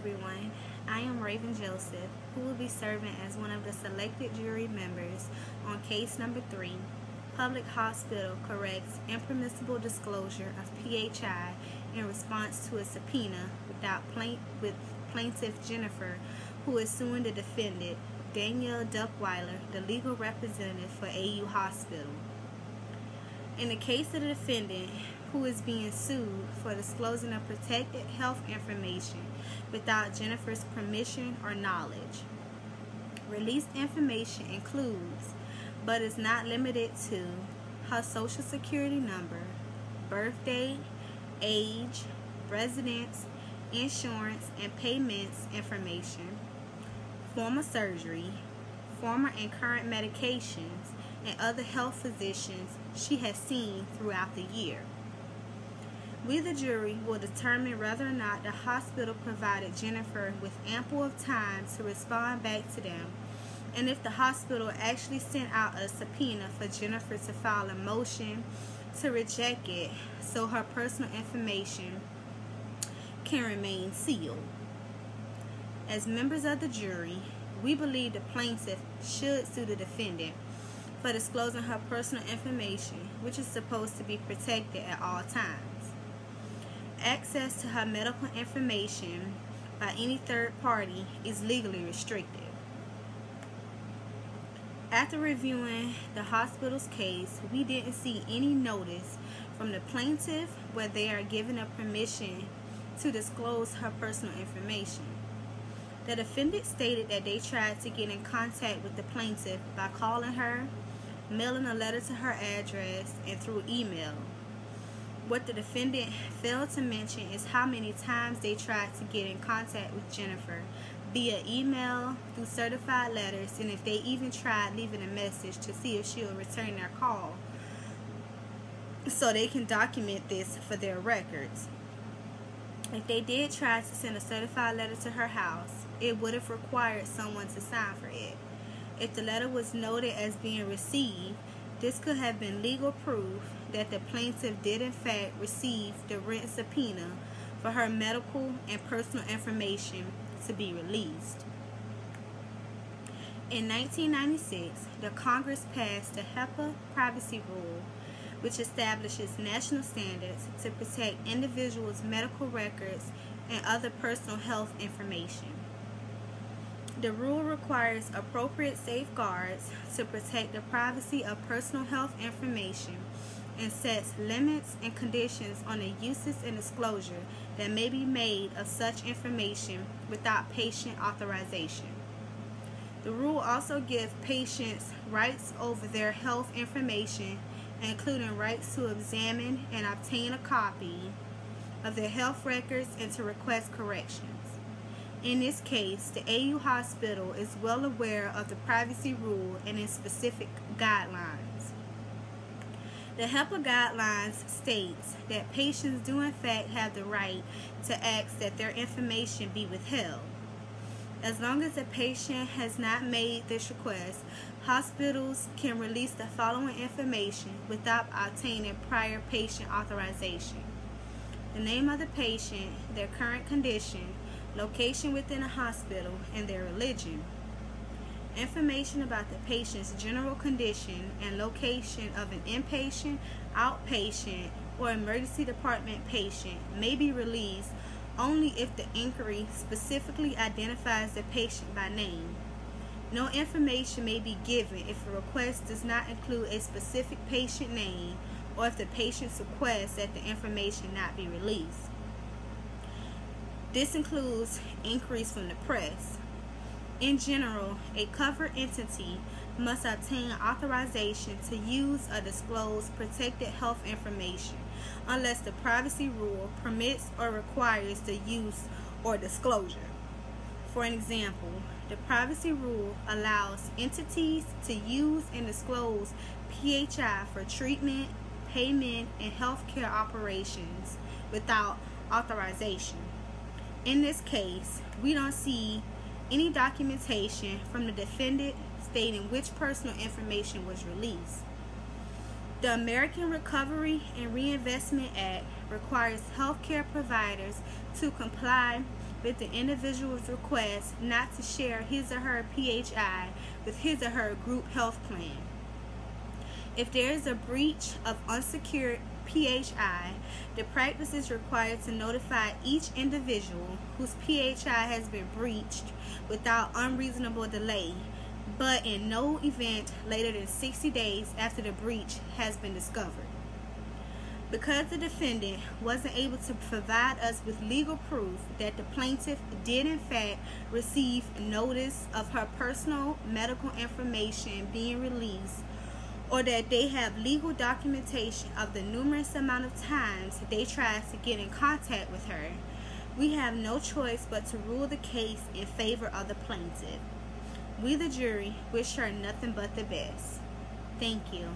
everyone. I am Raven Joseph, who will be serving as one of the selected jury members on case number 3. Public Hospital corrects impermissible disclosure of PHI in response to a subpoena with plaintiff Jennifer, who is suing the defendant, Danielle Duckweiler, the legal representative for AU Hospital. In the case of the defendant, who is being sued for disclosing of protected health information without Jennifer's permission or knowledge. Released information includes, but is not limited to, her social security number, birth date, age, residence, insurance and payments information, former surgery, former and current medications, and other health physicians she has seen throughout the year. We, the jury, will determine whether or not the hospital provided Jennifer with ample of time to respond back to them, and if the hospital actually sent out a subpoena for Jennifer to file a motion to reject it so her personal information can remain sealed. As members of the jury, we believe the plaintiff should sue the defendant for disclosing her personal information, which is supposed to be protected at all times. Access to her medical information by any third party is legally restricted. After reviewing the hospital's case, we didn't see any notice from the plaintiff where they are given a permission to disclose her personal information. The defendant stated that they tried to get in contact with the plaintiff by calling her, mailing a letter to her address, and through email. What the defendant failed to mention is how many times they tried to get in contact with Jennifer via email, through certified letters, and if they even tried leaving a message to see if she'll return their call so they can document this for their records. If they did try to send a certified letter to her house, it would have required someone to sign for it. If the letter was noted as being received, this could have been legal proof that the plaintiff did in fact receive the written subpoena for her medical and personal information to be released. In 1996, the Congress passed the HIPAA privacy rule, which establishes national standards to protect individuals' medical records and other personal health information. The rule requires appropriate safeguards to protect the privacy of personal health information and sets limits and conditions on the uses and disclosure that may be made of such information without patient authorization. The rule also gives patients rights over their health information, including rights to examine and obtain a copy of their health records and to request corrections. In this case, the AU Hospital is well aware of the privacy rule and its specific guidelines. The HIPAA guidelines states that patients do in fact have the right to ask that their information be withheld. As long as the patient has not made this request, hospitals can release the following information without obtaining prior patient authorization: the name of the patient, their current condition, location within a hospital, and their religion. Information about the patient's general condition and location of an inpatient, outpatient, or emergency department patient may be released only if the inquiry specifically identifies the patient by name. No information may be given if a request does not include a specific patient name or if the patient's requests that the information not be released. This includes inquiries from the press. In general, a covered entity must obtain authorization to use or disclose protected health information unless the privacy rule permits or requires the use or disclosure. For an example, the privacy rule allows entities to use and disclose PHI for treatment, payment, and healthcare operations without authorization. In this case, we don't see any documentation from the defendant stating which personal information was released. The American Recovery and Reinvestment Act requires healthcare providers to comply with the individual's request not to share his or her PHI with his or her group health plan. If there is a breach of unsecured PHI, the practice is required to notify each individual whose PHI has been breached without unreasonable delay, but in no event later than 60 days after the breach has been discovered. Because the defendant wasn't able to provide us with legal proof that the plaintiff did in fact receive notice of her personal medical information being released, or that they have legal documentation of the numerous amount of times they tried to get in contact with her, we have no choice but to rule the case in favor of the plaintiff. We, the jury, wish her nothing but the best. Thank you.